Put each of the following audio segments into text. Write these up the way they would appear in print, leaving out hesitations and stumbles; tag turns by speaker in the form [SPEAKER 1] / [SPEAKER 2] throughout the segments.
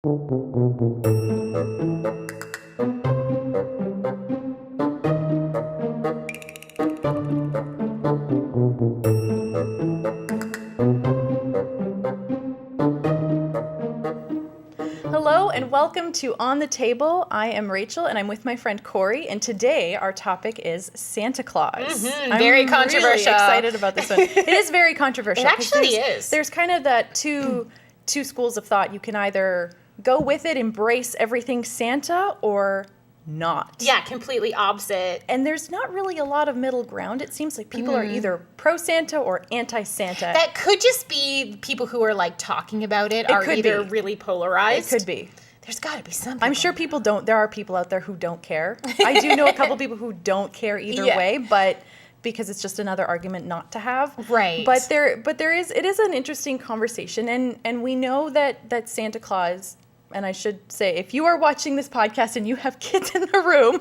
[SPEAKER 1] Hello and welcome to On the Table. I am Rachel and I'm with my friend Corie, and today our topic is Santa Claus. I'm
[SPEAKER 2] very controversial.
[SPEAKER 1] Really excited about this one. It is very controversial.
[SPEAKER 2] It actually is.
[SPEAKER 1] There's kind of that two schools of thought. You can either go with it, embrace everything Santa, or not.
[SPEAKER 2] Yeah, completely opposite.
[SPEAKER 1] And there's not really a lot of middle ground. It seems like people are either pro-Santa or anti-Santa.
[SPEAKER 2] That could just be people who are like talking about it are either really polarized.
[SPEAKER 1] It could be.
[SPEAKER 2] There's got to be some people.
[SPEAKER 1] I'm sure there are people out there who don't care. I do know a couple people who don't care either way, but because it's just another argument not to have.
[SPEAKER 2] Right.
[SPEAKER 1] But it is an interesting conversation, and we know that Santa Claus, and I should say, if you are watching this podcast and you have kids in the room,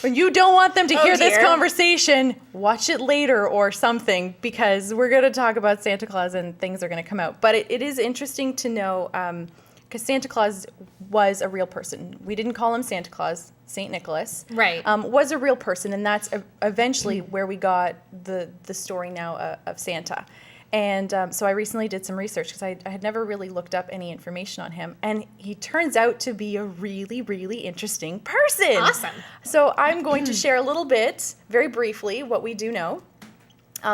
[SPEAKER 1] when you don't want them to hear this conversation, watch it later or something, because we're going to talk about Santa Claus and things are going to come out. But it is interesting to know, because Santa Claus was a real person. We didn't call him Santa Claus. St. Nicholas was a real person, and that's eventually where we got the story now of Santa. And so I recently did some research because I had never really looked up any information on him. And he turns out to be a really, really interesting person.
[SPEAKER 2] Awesome.
[SPEAKER 1] So I'm going to share a little bit, very briefly, what we do know.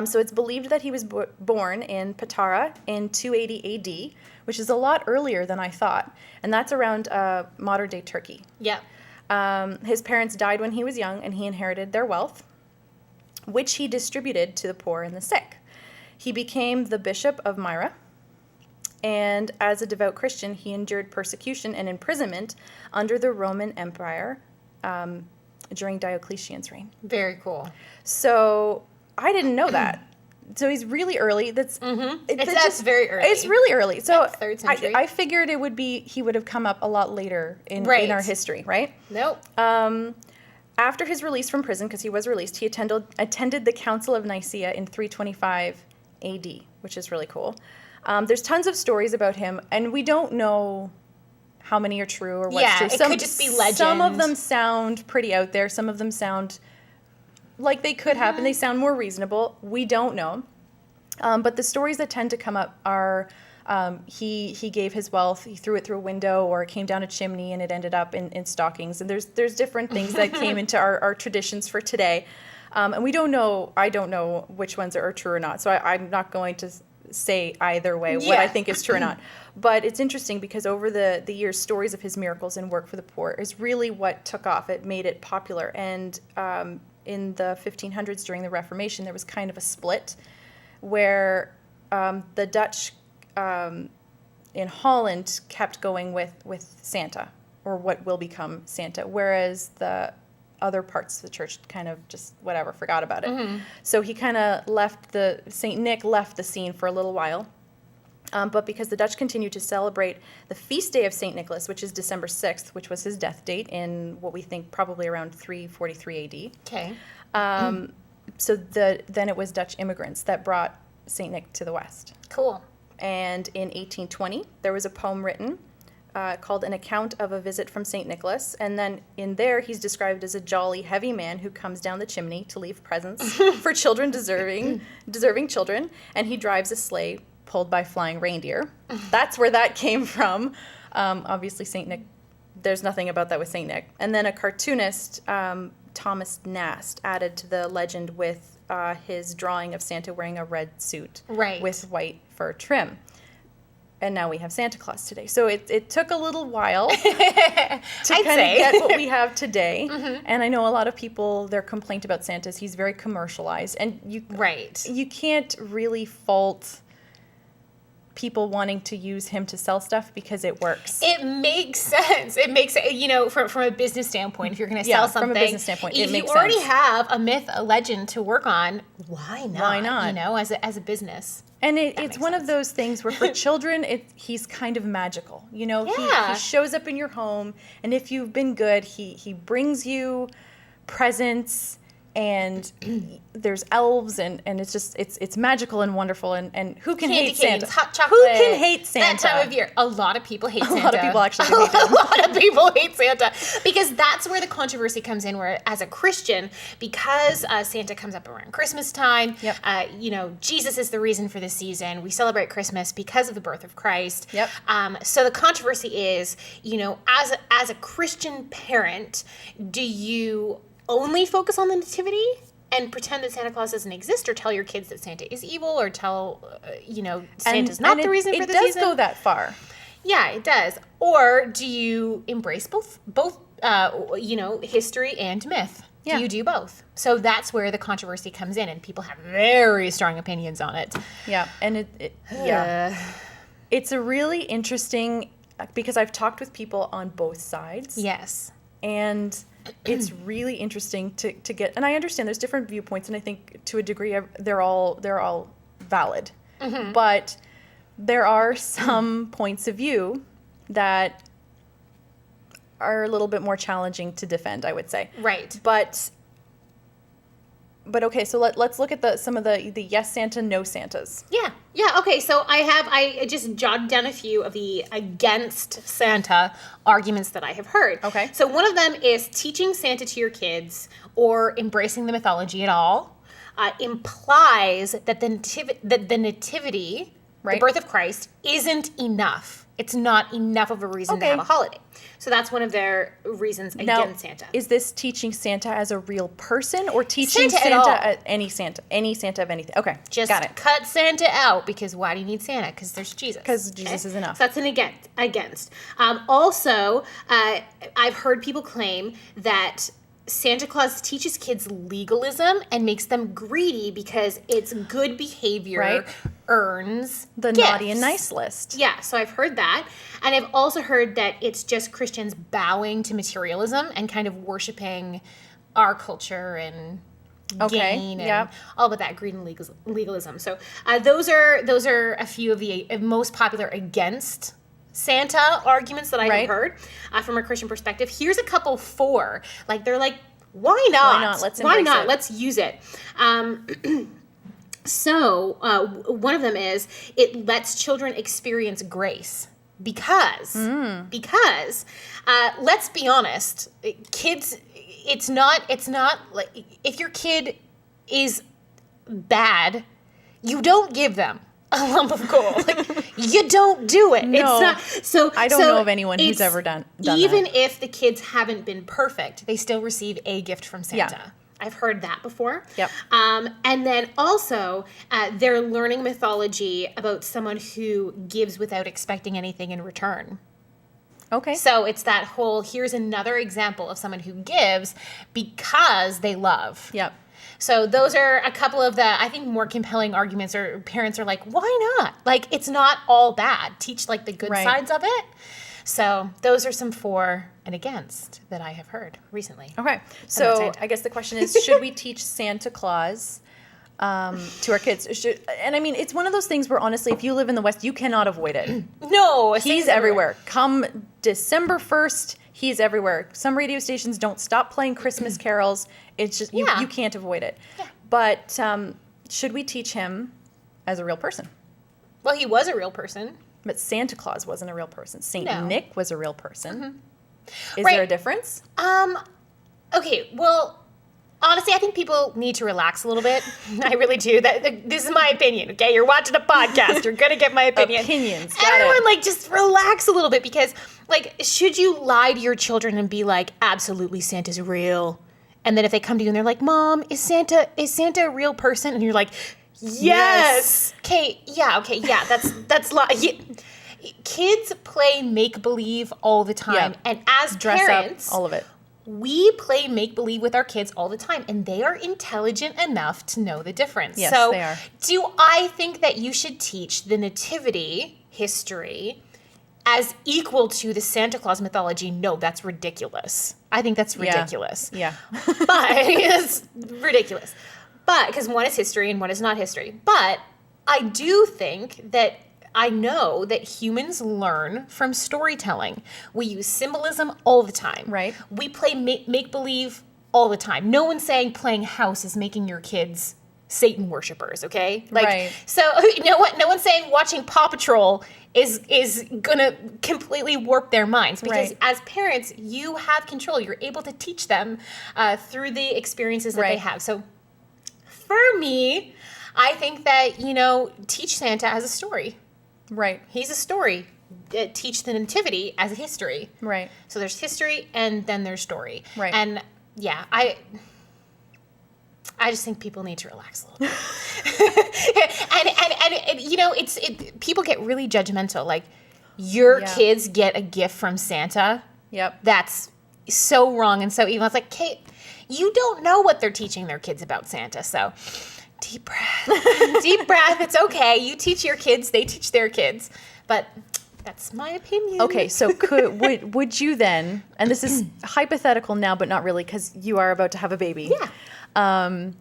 [SPEAKER 1] So it's believed that he was born in Patara in 280 AD, which is a lot earlier than I thought. And that's around modern-day Turkey.
[SPEAKER 2] Yeah.
[SPEAKER 1] His parents died when he was young, and he inherited their wealth, which he distributed to the poor and the sick. He became the Bishop of Myra, and as a devout Christian, he endured persecution and imprisonment under the Roman Empire during Diocletian's reign.
[SPEAKER 2] Very cool.
[SPEAKER 1] So I didn't know that. So he's really early. That's very early. It's really early. So
[SPEAKER 2] like 3rd century.
[SPEAKER 1] I figured he would have come up a lot later in our history, right?
[SPEAKER 2] Nope.
[SPEAKER 1] After his release from prison, because he was released, he attended the Council of Nicaea in 325 AD, which is really cool. There's tons of stories about him, and we don't know how many are true or what's true.
[SPEAKER 2] It could just be legend.
[SPEAKER 1] Some of them sound pretty out there. Some of them sound like they could happen. They sound more reasonable. We don't know. But the stories that tend to come up are he gave his wealth, he threw it through a window, or it came down a chimney and it ended up in stockings. And there's different things that came into our traditions for today. And we don't know, I don't know which ones are true or not. So I'm not going to say either way what I think is true or not. But it's interesting because over the years, stories of his miracles and work for the poor is really what took off. It made it popular. And in the 1500s during the Reformation, there was kind of a split where the Dutch in Holland kept going with Santa, or what will become Santa, whereas the other parts of the church kind of just forgot about it. Mm-hmm. So he kind of Saint Nick left the scene for a little while. But because the Dutch continued to celebrate the feast day of St. Nicholas, which is December 6th, which was his death date in what we think probably around 343 AD.
[SPEAKER 2] Okay.
[SPEAKER 1] So then it was Dutch immigrants that brought St. Nick to the West.
[SPEAKER 2] Cool.
[SPEAKER 1] And in 1820, there was a poem written called An Account of a Visit from St. Nicholas. And then in there, he's described as a jolly, heavy man who comes down the chimney to leave presents for children deserving children. And he drives a sleigh pulled by flying reindeer. That's where that came from. Obviously, St. Nick, there's nothing about that with St. Nick. And then a cartoonist, Thomas Nast, added to the legend with his drawing of Santa wearing a red suit with white fur trim. And now we have Santa Claus today. So it took a little while to kind of get what we have today. Mm-hmm. And I know a lot of people, their complaint about Santa is he's very commercialized. And you can't really fault people wanting to use him to sell stuff because it works.
[SPEAKER 2] It makes sense. It makes, from a business standpoint, if you're going to sell something.
[SPEAKER 1] From a business standpoint, it makes sense.
[SPEAKER 2] If you already have a myth, a legend to work on, why not?
[SPEAKER 1] Why not?
[SPEAKER 2] As a business.
[SPEAKER 1] And it's one of those things where for children, he's kind of magical. He shows up in your home, and if you've been good, he brings you presents. and there's elves, and it's just it's magical and wonderful, and who can hate Santa?
[SPEAKER 2] Hot chocolate.
[SPEAKER 1] Who can hate Santa?
[SPEAKER 2] That time of year. A lot of people hate Santa.
[SPEAKER 1] A lot of people actually do hate him.
[SPEAKER 2] A lot of people hate Santa because that's where the controversy comes in, where as a Christian, because Santa comes up around Christmas time,
[SPEAKER 1] Yep.
[SPEAKER 2] Jesus is the reason for the season. We celebrate Christmas because of the birth of Christ.
[SPEAKER 1] Yep.
[SPEAKER 2] So the controversy is, as a Christian parent, do you only focus on the nativity and pretend that Santa Claus doesn't exist, or tell your kids that Santa is evil, or tell, Santa's not the reason for the season?
[SPEAKER 1] It does go that far.
[SPEAKER 2] Yeah, it does. Or do you embrace both, history and myth?
[SPEAKER 1] Yeah.
[SPEAKER 2] Do you do both? So that's where the controversy comes in, and people have very strong opinions on it.
[SPEAKER 1] Yeah, and it's a really interesting, because I've talked with people on both sides.
[SPEAKER 2] Yes.
[SPEAKER 1] And it's really interesting to get, and I understand there's different viewpoints, and I think to a degree they're all valid. Mm-hmm. But there are some points of view that are a little bit more challenging to defend, I would say.
[SPEAKER 2] Right.
[SPEAKER 1] But okay, so let's look at some of the yes Santa, no Santas.
[SPEAKER 2] Yeah. Okay. So I just jotted down a few of the against Santa arguments that I have heard.
[SPEAKER 1] Okay.
[SPEAKER 2] So one of them is teaching Santa to your kids or embracing the mythology at all implies that the nativity,
[SPEAKER 1] right,
[SPEAKER 2] the birth of Christ, isn't enough. It's not enough of a reason to have a holiday. So that's one of their reasons against Santa.
[SPEAKER 1] Is this teaching Santa as a real person, or teaching Santa any Santa of anything? Okay,
[SPEAKER 2] just
[SPEAKER 1] got it.
[SPEAKER 2] Cut Santa out, because why do you need Santa? Because there's Jesus.
[SPEAKER 1] Because Jesus is enough.
[SPEAKER 2] So that's an against. Also, I've heard people claim that Santa Claus teaches kids legalism and makes them greedy because it's good behavior,
[SPEAKER 1] right,
[SPEAKER 2] earns
[SPEAKER 1] the
[SPEAKER 2] gifts.
[SPEAKER 1] Naughty and nice list.
[SPEAKER 2] Yeah, so I've heard that. And I've also heard that it's just Christians bowing to materialism and kind of worshiping our culture and gain and all about that greed and legalism. So those are a few of the most popular against Santa arguments that I've heard from a Christian perspective. Here's a couple for. They're like, why not?
[SPEAKER 1] Why not? Let's embrace it.
[SPEAKER 2] Let's use it. So one of them is it lets children experience grace because let's be honest, kids, it's not like if your kid is bad, you don't give them a lump of gold. You don't do it.
[SPEAKER 1] No,
[SPEAKER 2] it's not, so
[SPEAKER 1] I don't know of anyone who's ever done
[SPEAKER 2] even
[SPEAKER 1] that.
[SPEAKER 2] If the kids haven't been perfect, they still receive a gift from Santa.
[SPEAKER 1] Yeah.
[SPEAKER 2] I've heard that before.
[SPEAKER 1] Yep.
[SPEAKER 2] And then also, they're learning mythology about someone who gives without expecting anything in return.
[SPEAKER 1] Okay.
[SPEAKER 2] So it's that whole, here's another example of someone who gives because they love.
[SPEAKER 1] Yep.
[SPEAKER 2] So those are a couple of the, I think, more compelling arguments, or parents are like, why not? It's not all bad. Teach the good sides of it. So those are some for and against that I have heard recently.
[SPEAKER 1] Okay. So I guess the question is, should we teach Santa Claus to our kids? And I mean, it's one of those things where honestly, if you live in the West, you cannot avoid it.
[SPEAKER 2] No.
[SPEAKER 1] He's everywhere. Come December 1st, he's everywhere. Some radio stations don't stop playing Christmas carols. It's just, you can't avoid it.
[SPEAKER 2] Yeah.
[SPEAKER 1] But should we teach him as a real person?
[SPEAKER 2] Well, he was a real person.
[SPEAKER 1] But Santa Claus wasn't a real person. Saint
[SPEAKER 2] No.
[SPEAKER 1] Nick was a real person.
[SPEAKER 2] Mm-hmm.
[SPEAKER 1] Is there a difference?
[SPEAKER 2] Okay, well, honestly, I think people need to relax a little bit. I really do. This is my opinion, okay? You're watching a podcast. You're going to get my opinion.
[SPEAKER 1] Opinions. Got
[SPEAKER 2] Everyone,
[SPEAKER 1] it.
[SPEAKER 2] just relax a little bit, because, should you lie to your children and be like, absolutely, Santa's real? And then if they come to you and they're like, Mom, is Santa a real person? And you're like, yes. Okay, yeah, that's kids play make-believe all the time.
[SPEAKER 1] Yeah.
[SPEAKER 2] And as
[SPEAKER 1] Dress
[SPEAKER 2] parents,
[SPEAKER 1] up, all of it.
[SPEAKER 2] we play make-believe with our kids all the time, and they are intelligent enough to know the difference.
[SPEAKER 1] Yes,
[SPEAKER 2] so
[SPEAKER 1] they are.
[SPEAKER 2] Do I think that you should teach the nativity history as equal to the Santa Claus mythology? No, that's ridiculous. I think that's ridiculous.
[SPEAKER 1] Yeah.
[SPEAKER 2] But it's ridiculous. But because one is history and one is not history. But I do think that I know that humans learn from storytelling. We use symbolism all the time.
[SPEAKER 1] Right.
[SPEAKER 2] We play make-believe all the time. No one's saying playing house is making your kids Satan worshipers, okay? Like,
[SPEAKER 1] right.
[SPEAKER 2] So you know what? No one's saying watching Paw Patrol is gonna completely warp their minds, because
[SPEAKER 1] right.
[SPEAKER 2] as parents, you have control. You're able to teach them through the experiences that
[SPEAKER 1] right.
[SPEAKER 2] they have. So for me, I think that, teach Santa as a story.
[SPEAKER 1] Right.
[SPEAKER 2] He's a story. Teach the nativity as a history.
[SPEAKER 1] Right.
[SPEAKER 2] So there's history and then there's story.
[SPEAKER 1] Right.
[SPEAKER 2] And yeah, I just think people need to relax a little bit. and people get really judgmental. Like, your kids get a gift from Santa.
[SPEAKER 1] Yep.
[SPEAKER 2] That's so wrong and so evil. It's like, Kate, you don't know what they're teaching their kids about Santa. So deep breath. Deep breath. It's okay. You teach your kids, they teach their kids. But that's my opinion.
[SPEAKER 1] Okay, so would you then, and this is hypothetical now, but not really, because you are about to have a baby.
[SPEAKER 2] Yeah.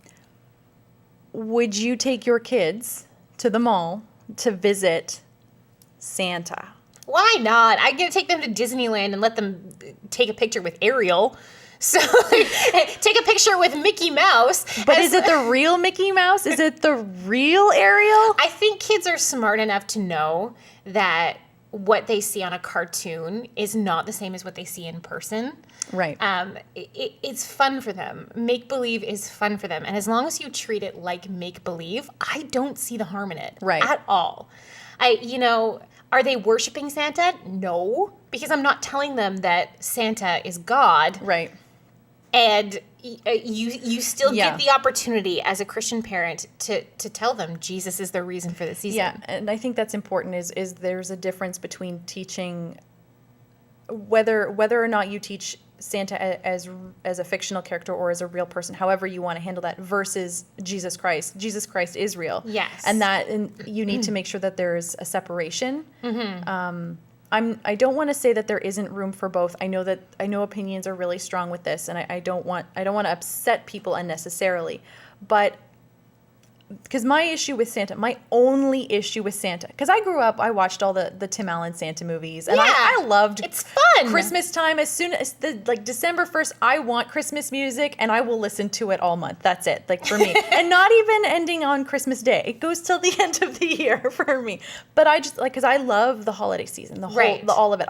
[SPEAKER 1] Would you take your kids to the mall to visit Santa?
[SPEAKER 2] Why not? I'm going to take them to Disneyland and let them take a picture with Ariel. So take a picture with Mickey Mouse.
[SPEAKER 1] But is it the real Mickey Mouse? Is it the real Ariel?
[SPEAKER 2] I think kids are smart enough to know that what they see on a cartoon is not the same as what they see in person.
[SPEAKER 1] Right.
[SPEAKER 2] It's fun for them. Make-believe is fun for them. And as long as you treat it like make-believe, I don't see the harm in it.
[SPEAKER 1] Right.
[SPEAKER 2] At all. Are they worshiping Santa? No. Because I'm not telling them that Santa is God.
[SPEAKER 1] Right.
[SPEAKER 2] And you still get the opportunity as a Christian parent to tell them Jesus is the reason for the season.
[SPEAKER 1] Yeah, and I think that's important is there's a difference between teaching whether or not you teach Santa as a fictional character or as a real person, however you want to handle that, versus Jesus Christ. Jesus Christ is real.
[SPEAKER 2] Yes.
[SPEAKER 1] And you need to make sure that there's a separation. Mm-hmm. I don't want to say that there isn't room for both. I know opinions are really strong with this, and I don't want to upset people unnecessarily. But because my only issue with Santa, because I grew up, I watched all the Tim Allen Santa movies, and I loved
[SPEAKER 2] it's fun.
[SPEAKER 1] Christmas time. As soon as December 1st, I want Christmas music, and I will listen to it all month. That's it, for me. And not even ending on Christmas Day. It goes till the end of the year for me. But I just, because I love the holiday season, all of it.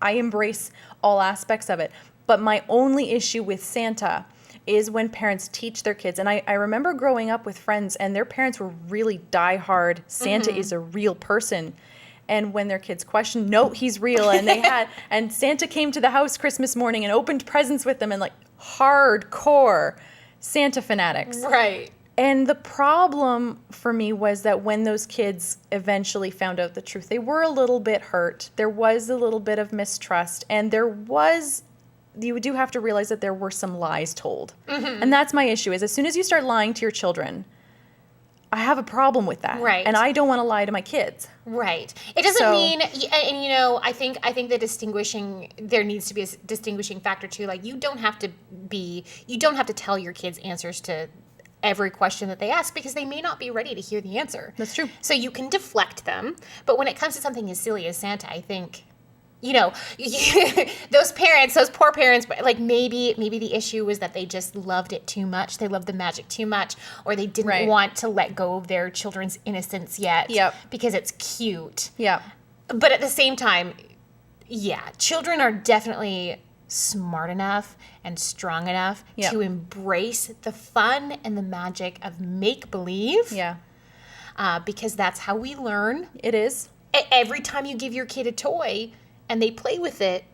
[SPEAKER 1] I embrace all aspects of it. But my only issue with Santa is when parents teach their kids. And I remember growing up with friends, and their parents were really diehard, Santa is a real person. And when their kids questioned, no, he's real. And and Santa came to the house Christmas morning and opened presents with them, and hardcore Santa fanatics.
[SPEAKER 2] Right.
[SPEAKER 1] And the problem for me was that when those kids eventually found out the truth, they were a little bit hurt. There was a little bit of mistrust, and you do have to realize that there were some lies told. Mm-hmm. And that's my issue, is as soon as you start lying to your children, I have a problem with that.
[SPEAKER 2] Right.
[SPEAKER 1] And I don't want to lie to my kids.
[SPEAKER 2] Right. It doesn't mean, and I think there needs to be a distinguishing factor too. You don't have to tell your kids answers to every question that they ask, because they may not be ready to hear the answer.
[SPEAKER 1] That's true.
[SPEAKER 2] So you can deflect them. But when it comes to something as silly as Santa, I think, those poor parents, maybe the issue was that they just loved it too much. They loved the magic too much, or they didn't want to let go of their children's innocence yet.
[SPEAKER 1] Yep.
[SPEAKER 2] Because it's cute.
[SPEAKER 1] Yeah.
[SPEAKER 2] But at the same time, children are definitely smart enough and strong enough to embrace the fun and the magic of make-believe.
[SPEAKER 1] Yeah.
[SPEAKER 2] Because that's how we learn.
[SPEAKER 1] It is.
[SPEAKER 2] Every time you give your kid a toy and they play with it,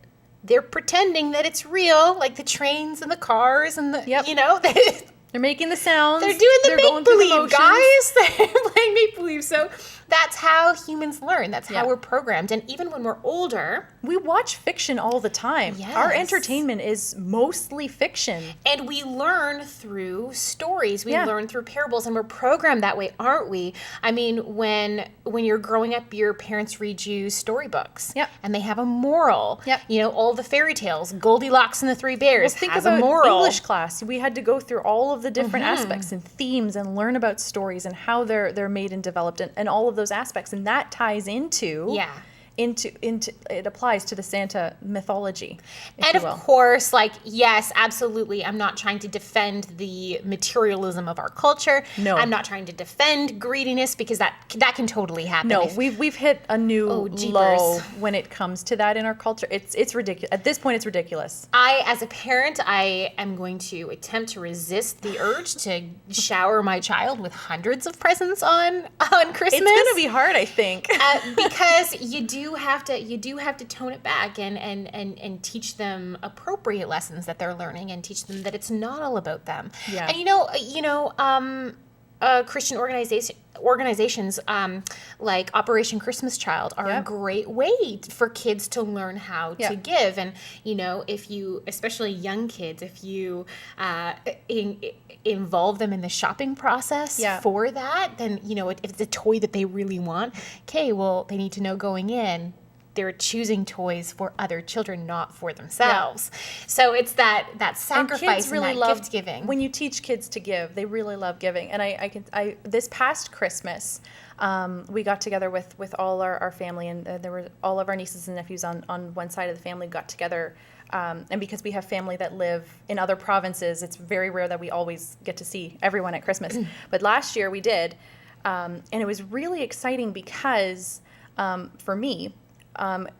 [SPEAKER 2] they're pretending that it's real, like the trains and the cars and
[SPEAKER 1] they're making the sounds.
[SPEAKER 2] They're doing the make-believe, guys. They're playing make-believe. So that's how humans learn. That's how we're programmed. And even when we're older,
[SPEAKER 1] we watch fiction all the time.
[SPEAKER 2] Yes.
[SPEAKER 1] Our entertainment is mostly fiction.
[SPEAKER 2] And we learn through stories. We learn through parables, and we're programmed that way, aren't we? I mean, when you're growing up, your parents read you storybooks.
[SPEAKER 1] Yep.
[SPEAKER 2] And they have a moral.
[SPEAKER 1] Yep.
[SPEAKER 2] All the fairy tales, Goldilocks and the Three Bears has a moral.
[SPEAKER 1] English class. We had to go through all of the different aspects and themes and learn about stories and how they're made and developed and all of those aspects. And that ties into into it applies to the Santa mythology, if
[SPEAKER 2] And
[SPEAKER 1] you
[SPEAKER 2] of
[SPEAKER 1] will.
[SPEAKER 2] course, like, yes, absolutely. I'm not trying to defend the materialism of our culture.
[SPEAKER 1] No.
[SPEAKER 2] I'm not trying to defend greediness, because that can totally happen.
[SPEAKER 1] No, we've hit a new low
[SPEAKER 2] jeepers.
[SPEAKER 1] when it comes to that in our culture. It's ridiculous. At this point, it's ridiculous.
[SPEAKER 2] As a parent, I am going to attempt to resist the urge to shower my child with hundreds of presents on Christmas.
[SPEAKER 1] It's gonna be hard, I think.
[SPEAKER 2] Because you do have to tone it back and teach them appropriate lessons that they're learning, and teach them that it's not all about them.
[SPEAKER 1] Yeah.
[SPEAKER 2] And Christian organizations like Operation Christmas Child are a great way for kids to learn how to give. And if you, especially young kids, if you involve them in the shopping process for that, then if it's a toy that they really want, okay, well, they need to know going in they're choosing toys for other children, not for themselves. So it's that sacrifice and that gift giving.
[SPEAKER 1] When you teach kids to give, they really love giving. And I this past Christmas, we got together with all our family, and there were all of our nieces and nephews on one side of the family got together. And because we have family that live in other provinces, it's very rare that we always get to see everyone at Christmas. But last year we did, and it was really exciting because for me,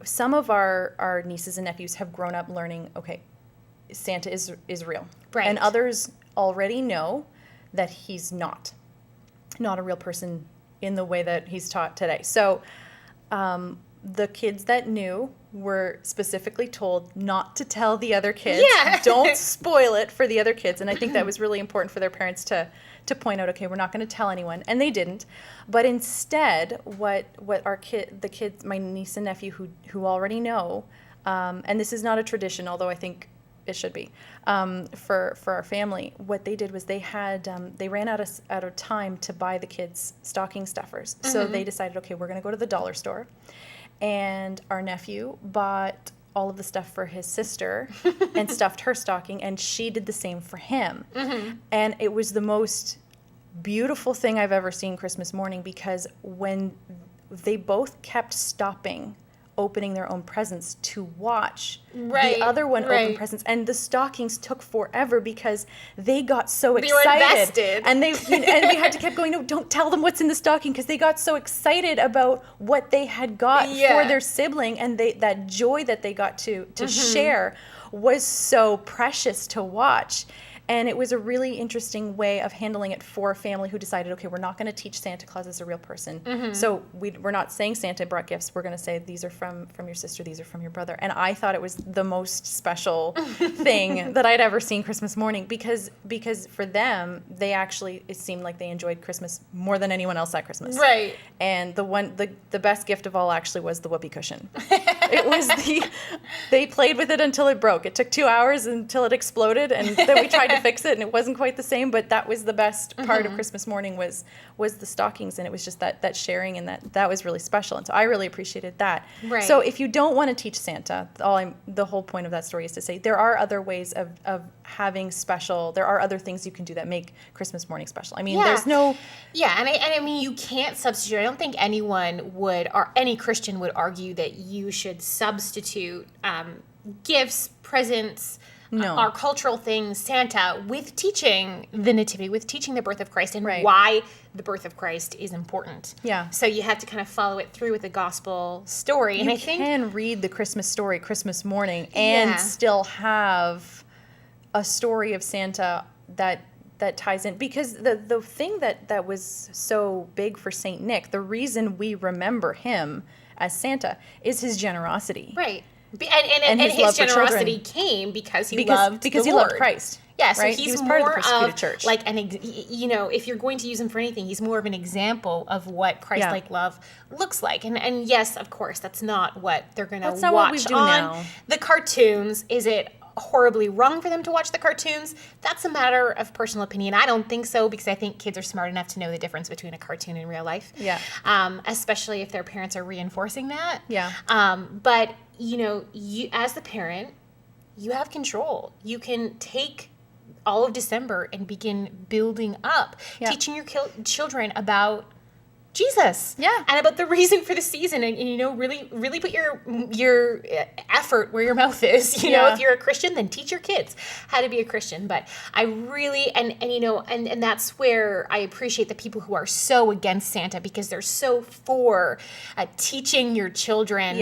[SPEAKER 1] some of our nieces and nephews have grown up learning, okay, Santa is real.
[SPEAKER 2] Right.
[SPEAKER 1] And others already know that he's not a real person in the way that he's taught today. So the kids that knew were specifically told not to tell the other kids.
[SPEAKER 2] Yeah.
[SPEAKER 1] Don't spoil it for the other kids. And I think that was really important for their parents to point out, okay, we're not going to tell anyone. And they didn't. But instead, what the kids, my niece and nephew who already know, and this is not a tradition, although I think it should be, for our family, what they did was they ran out of time to buy the kids stocking stuffers. Mm-hmm. So they decided, okay, we're going to go to the dollar store. And our nephew bought all of the stuff for his sister and stuffed her stocking, and she did the same for him. Mm-hmm. And it was the most beautiful thing I've ever seen Christmas morning, because when they both kept stopping opening their own presents to watch the other one open presents, and the stockings took forever because they got so excited.
[SPEAKER 2] They were invested.
[SPEAKER 1] And we had to keep going, no, don't tell them what's in the stocking, because they got so excited about what they had got for their sibling, and that joy that they got to share was so precious to watch. And it was a really interesting way of handling it for a family who decided, okay, we're not going to teach Santa Claus as a real person. Mm-hmm. So we're not saying Santa brought gifts. We're going to say these are from your sister, these are from your brother. And I thought it was the most special thing that I'd ever seen Christmas morning, because for them, it seemed like they enjoyed Christmas more than anyone else at Christmas.
[SPEAKER 2] Right.
[SPEAKER 1] And the best gift of all actually was the whoopee cushion. It was they played with it until it broke. It took 2 hours until it exploded, and then we tried to fix it, and it wasn't quite the same, but that was the best part of Christmas morning was the stockings, and it was just that sharing, and that was really special. And so I really appreciated that.
[SPEAKER 2] Right.
[SPEAKER 1] So if you don't want to teach Santa, the whole point of that story is to say there are other ways of having there are other things you can do that make Christmas morning special. I mean, there's no...
[SPEAKER 2] Yeah, and I mean, you can't substitute. I don't think anyone would, or any Christian would argue that you should substitute gifts, presents, our cultural things, Santa, with teaching the Nativity, with teaching the birth of Christ, and why the birth of Christ is important.
[SPEAKER 1] Yeah.
[SPEAKER 2] So you have to kind of follow it through with the gospel story. And I think
[SPEAKER 1] you can read the Christmas story Christmas morning and still have a story of Santa that ties in, because the thing that was so big for Saint Nick, the reason we remember him as Santa is his generosity.
[SPEAKER 2] Right. And his generosity came because he loved
[SPEAKER 1] Christ.
[SPEAKER 2] Yeah, so
[SPEAKER 1] right?
[SPEAKER 2] he's
[SPEAKER 1] he was
[SPEAKER 2] more
[SPEAKER 1] part of the persecuted church.
[SPEAKER 2] Like if you're going to use him for anything, he's more of an example of what Christ-like love looks like. And yes, of course, that's not what they're going to watch
[SPEAKER 1] what we do
[SPEAKER 2] on
[SPEAKER 1] now.
[SPEAKER 2] The cartoons. Is it horribly wrong for them to watch the cartoons? That's a matter of personal opinion. I don't think so, because I think kids are smart enough to know the difference between a cartoon and real life.
[SPEAKER 1] Yeah.
[SPEAKER 2] Especially if their parents are reinforcing that.
[SPEAKER 1] Yeah.
[SPEAKER 2] But you as the parent, you have control. You can take all of December and begin building up, teaching your children about Jesus.
[SPEAKER 1] Yeah.
[SPEAKER 2] And about the reason for the season, and you know, really, really put your effort where your mouth is. You know, if you're a Christian, then teach your kids how to be a Christian. But I really, and you know, and that's where I appreciate the people who are so against Santa, because they're so for teaching your children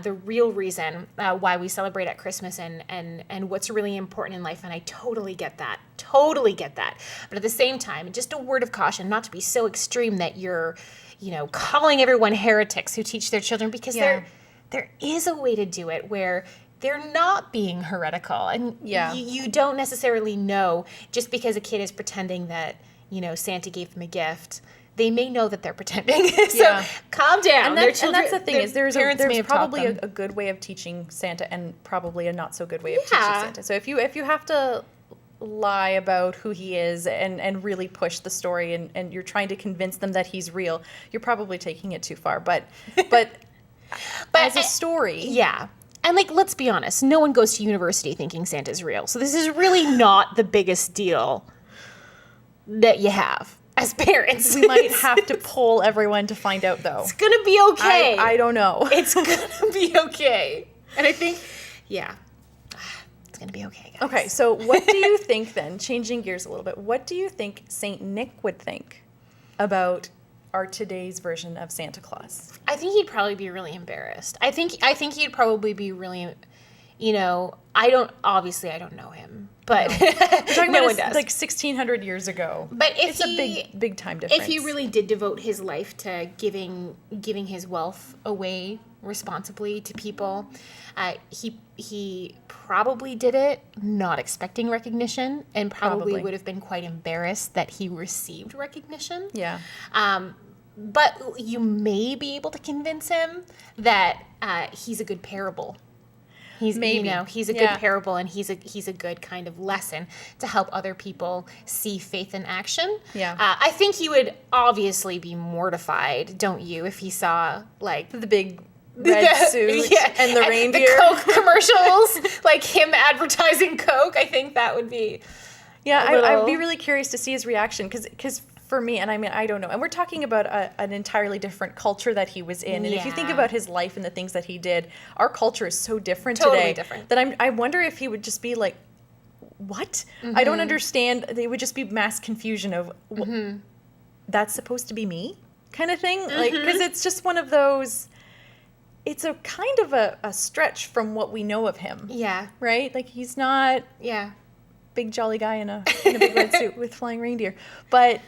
[SPEAKER 2] the real reason why we celebrate at Christmas and what's really important in life. And I totally get that. Totally get that. But at the same time, just a word of caution, not to be so extreme that you're, you know, calling everyone heretics who teach their children, because there is a way to do it where they're not being heretical. And you don't necessarily know, just because a kid is pretending that, you know, Santa gave them a gift, they may know that they're pretending. So calm down.
[SPEAKER 1] And that's the thing, is there's probably a good way of teaching Santa and probably a not so good way of teaching Santa. So if you have to lie about who he is and really push the story and you're trying to convince them that he's real, you're probably taking it too far. But as a story.
[SPEAKER 2] Yeah. And like, let's be honest, no one goes to university thinking Santa's real. So this is really not the biggest deal that you have as parents.
[SPEAKER 1] We might have to poll everyone to find out, though.
[SPEAKER 2] It's going to be okay.
[SPEAKER 1] I don't know.
[SPEAKER 2] It's going to be okay. And I think, it's going to be okay, guys.
[SPEAKER 1] Okay, so what do you think then, changing gears a little bit, what do you think Saint Nick would think about our today's version of Santa Claus?
[SPEAKER 2] I think he'd probably be really embarrassed. I think he'd probably be really, you know, I don't know him, but no one does.
[SPEAKER 1] Like 1600 years ago.
[SPEAKER 2] But if
[SPEAKER 1] it's a big time difference.
[SPEAKER 2] If he really did devote his life to giving his wealth away responsibly to people, he probably did it not expecting recognition, and probably would have been quite embarrassed that he received recognition.
[SPEAKER 1] Yeah.
[SPEAKER 2] But you may be able to convince him that he's a good parable. He's a good parable, and he's a good kind of lesson to help other people see faith in action.
[SPEAKER 1] Yeah.
[SPEAKER 2] I think he would obviously be mortified, don't you, if he saw like
[SPEAKER 1] the big red suit and the reindeer.
[SPEAKER 2] The Coke commercials, like him advertising Coke. I think that would be
[SPEAKER 1] I'd be really curious to see his reaction, because for me, and I mean, I don't know, and we're talking about an entirely different culture that he was in, and if you think about his life and the things that he did, our culture is so different today that I wonder if he would just be like, what? I don't understand. They would just be mass confusion of, that's supposed to be me kind of thing, like, because it's just one of those, it's a kind of a stretch from what we know of him.
[SPEAKER 2] Yeah.
[SPEAKER 1] Right? Like, he's not big jolly guy in a big red suit with flying reindeer, but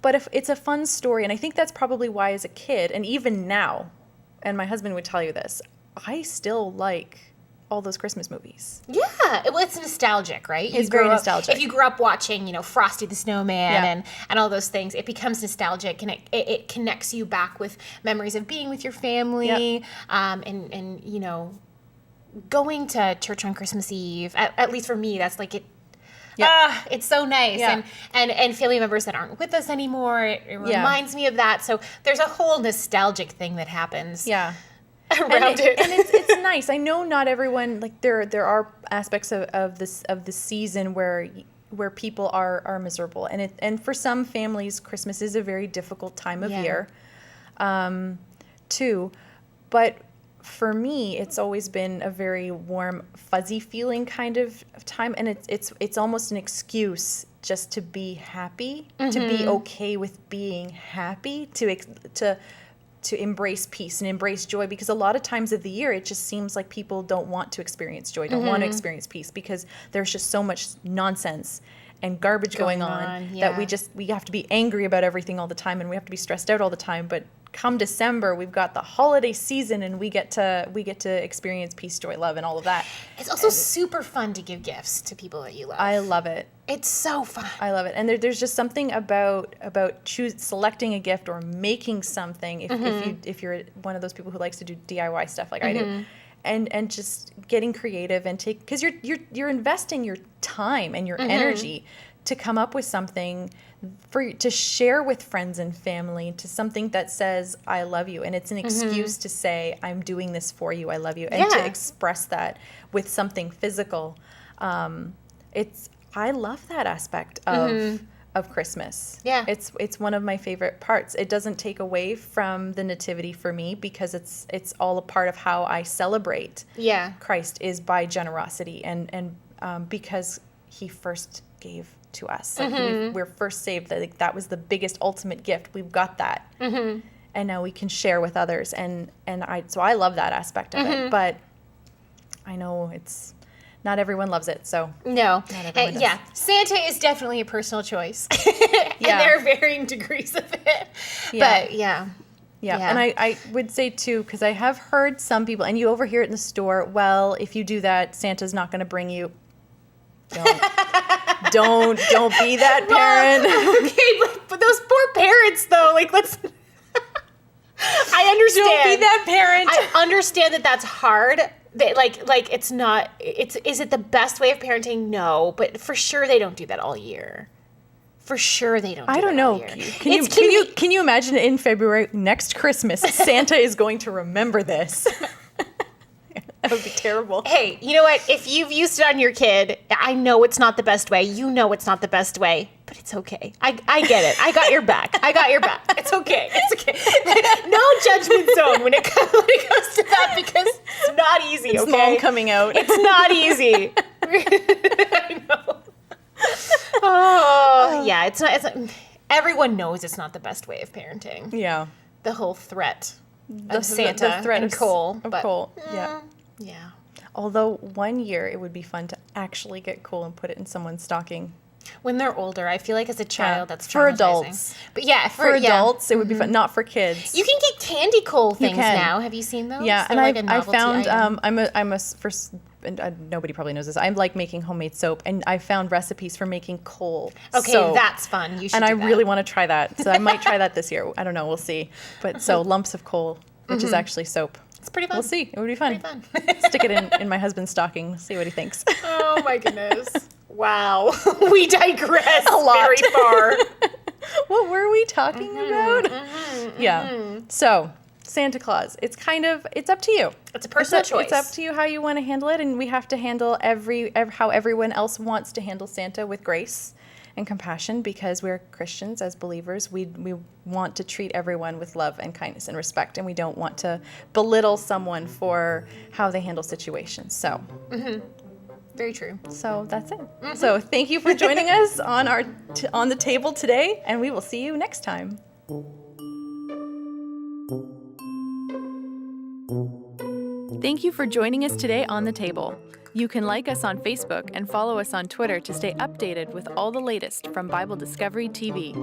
[SPEAKER 1] if it's a fun story, and I think that's probably why as a kid, and even now, and my husband would tell you this, I still like all those Christmas movies.
[SPEAKER 2] Yeah, well, it's nostalgic, right?
[SPEAKER 1] It's very nostalgic.
[SPEAKER 2] If you grew up watching, you know, Frosty the Snowman and all those things, it becomes nostalgic, and it connects you back with memories of being with your family, and you know, going to church on Christmas Eve. At least for me, that's like it. It's so nice. And family members that aren't with us anymore, it reminds me of that. So there's a whole nostalgic thing that happens around it.
[SPEAKER 1] And it's nice. I know not everyone, like there are aspects of the season where people are miserable. And for some families, Christmas is a very difficult time of year too. But for me, it's always been a very warm, fuzzy feeling kind of time, and it's almost an excuse just to be happy, to be okay with being happy, to embrace peace and embrace joy, because a lot of times of the year it just seems like people don't want to experience joy, don't want to experience peace, because there's just so much nonsense and garbage going on that we have to be angry about everything all the time, and we have to be stressed out all the time. But come December, we've got the holiday season, and we get to experience peace, joy, love, and all of that.
[SPEAKER 2] It's also super fun to give gifts to people that you love.
[SPEAKER 1] I love it.
[SPEAKER 2] It's so fun.
[SPEAKER 1] I love it. And there's just something about selecting a gift or making something, if you're one of those people who likes to do DIY stuff like I do, and just getting creative and because you're investing your time and your energy to come up with something to share with friends and family, to something that says I love you, and it's an excuse to say I'm doing this for you, I love you, and to express that with something physical. I love that aspect of of Christmas.
[SPEAKER 2] Yeah.
[SPEAKER 1] It's one of my favorite parts. It doesn't take away from the nativity for me because it's all a part of how I celebrate
[SPEAKER 2] Yeah.
[SPEAKER 1] Christ is by generosity and because he first gave to us. Like we're first saved. Like that was the biggest ultimate gift. We've got that. And now we can share with others and I love that aspect of it. But I know it's not everyone loves it, so
[SPEAKER 2] No.
[SPEAKER 1] not everyone does.
[SPEAKER 2] Yeah. Santa is definitely a personal choice. And
[SPEAKER 1] Yeah.
[SPEAKER 2] there are varying degrees of it.
[SPEAKER 1] Yeah.
[SPEAKER 2] But yeah.
[SPEAKER 1] Yeah,
[SPEAKER 2] Yeah.
[SPEAKER 1] and I would say too, because I have heard some people, and you overhear it in the store, well, if you do that, Santa's not going to bring you. Don't be that parent.
[SPEAKER 2] Okay, but those poor parents though, like let's I understand.
[SPEAKER 1] Don't be that parent.
[SPEAKER 2] I understand that that's hard. That like it's not is it the best way of parenting? No, but for sure they don't do that all year. For sure they don't do
[SPEAKER 1] I don't
[SPEAKER 2] that all
[SPEAKER 1] know.
[SPEAKER 2] year.
[SPEAKER 1] Can you imagine in February next Christmas, Santa is going to remember this? That would be terrible.
[SPEAKER 2] Hey, you know what? If you've used it on your kid, I know it's not the best way. You know it's not the best way, but it's okay. I get it. I got your back. It's okay. It's okay. No judgment zone when it comes to that because it's not easy,
[SPEAKER 1] It's
[SPEAKER 2] okay?
[SPEAKER 1] mom coming out.
[SPEAKER 2] It's not easy. I know. Oh, yeah. It's not. Everyone knows it's not the best way of parenting.
[SPEAKER 1] Yeah.
[SPEAKER 2] The whole threat
[SPEAKER 1] The
[SPEAKER 2] of Santa
[SPEAKER 1] the threat
[SPEAKER 2] and
[SPEAKER 1] of
[SPEAKER 2] Cole.
[SPEAKER 1] Of
[SPEAKER 2] but,
[SPEAKER 1] Cole. Yeah.
[SPEAKER 2] Yeah.
[SPEAKER 1] Although one year it would be fun to actually get Cole and put it in someone's stocking.
[SPEAKER 2] When they're older, I feel like as a child that's
[SPEAKER 1] For
[SPEAKER 2] traumatizing.
[SPEAKER 1] adults.
[SPEAKER 2] But yeah,
[SPEAKER 1] For adults, it would be fun. Not for kids.
[SPEAKER 2] You can get candy Cole things
[SPEAKER 1] can.
[SPEAKER 2] now. Have you seen those?
[SPEAKER 1] Yeah,
[SPEAKER 2] They're
[SPEAKER 1] and
[SPEAKER 2] like a
[SPEAKER 1] I
[SPEAKER 2] novelty
[SPEAKER 1] found
[SPEAKER 2] item.
[SPEAKER 1] nobody probably knows this. I like making homemade soap, and I found recipes for making Cole.
[SPEAKER 2] Okay,
[SPEAKER 1] soap.
[SPEAKER 2] that's fun. You should.
[SPEAKER 1] And I
[SPEAKER 2] do that.
[SPEAKER 1] really want to try that, so I might try that this year. I don't know. We'll see. But so lumps of Cole, which is actually soap.
[SPEAKER 2] It's pretty fun.
[SPEAKER 1] We'll see. It would be fun.
[SPEAKER 2] Pretty fun.
[SPEAKER 1] Stick it in my husband's stocking. See what he thinks.
[SPEAKER 2] Oh my goodness! Wow, we digress
[SPEAKER 1] A lot.
[SPEAKER 2] very far.
[SPEAKER 1] What were we talking about? Yeah. So Santa Claus. It's up to you.
[SPEAKER 2] It's a personal choice.
[SPEAKER 1] It's up to you how you want to handle it, and we have to handle how everyone else wants to handle Santa with grace and compassion because we're Christians as believers. We want to treat everyone with love and kindness and respect, and we don't want to belittle someone for how they handle situations. So.
[SPEAKER 2] Very true.
[SPEAKER 1] So that's it. So thank you for joining us on on the table today, and we will see you next time. Thank you for joining us today on the table. You can like us on Facebook and follow us on Twitter to stay updated with all the latest from Bible Discovery TV.